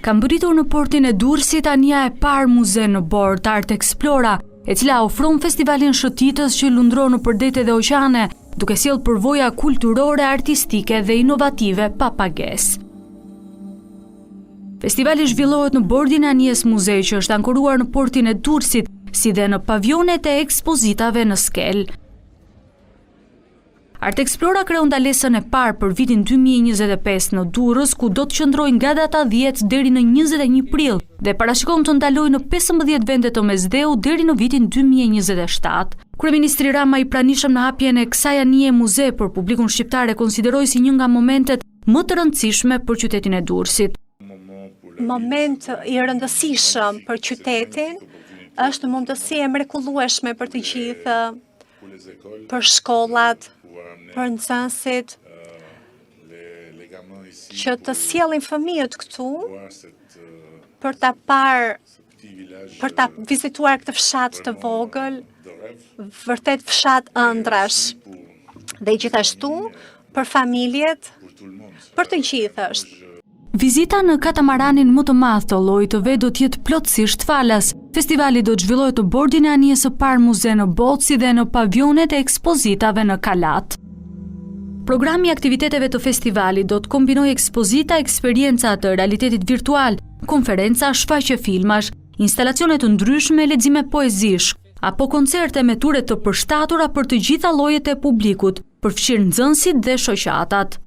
Ka mbërritur në portin e Durrësit ania e parë muze në bord, Art Explora, e cila ofron festivalin shëtitës që lundron në përdete dhe oqeane, duke sjellë përvoja kulturore, artistike dhe inovative pa pagesë. Festivali zhvillohet në bordin e anijes muze që është ankoruar në portin e Durrësit, si dhe në pavionet e ekspozitave në skel. Art Explora kreu ndalesën e parë për vitin 2025 në Durrës, ku do të qëndrojë nga data 10 deri në 21 prill dhe parashikon të ndalojë në 15 vende të mesdheu deri në vitin 2027. Kryeministri Rama i pranishëm në hapjen e kësaj anije muze për publikun shqiptar e konsideroi si një nga momentet më të rëndësishme për qytetin e Durrësit. Moment i rëndësishëm për qytetin, është mundësi e mrekullueshme për të gjithë, për shkollat, për nxënësit, që të sjellin fëmijët këtu për ta parë, për ta vizituar këtë fshat të vogël, vërtet fshat ëndrash. Dhe gjithashtu për familjet, për të gjithë është. Vizita në katamaranin më të madh të llojit të vet do të jetë plotësisht falas. Festivali do të zhvillohet në bordin e anijes së parë muze në botë, si dhe në pavionet e ekspozitave në Kalat. Programi i aktiviteteve të festivalit do të kombinojë ekspozita, eksperienca të realitetit virtual, konferenca, shfaqje filmash, instalacione të ndryshme, lexime poezish, apo koncerte me ture të përshtatura për të gjitha llojet e publikut, përfshirë nxënësit dhe shoqatat.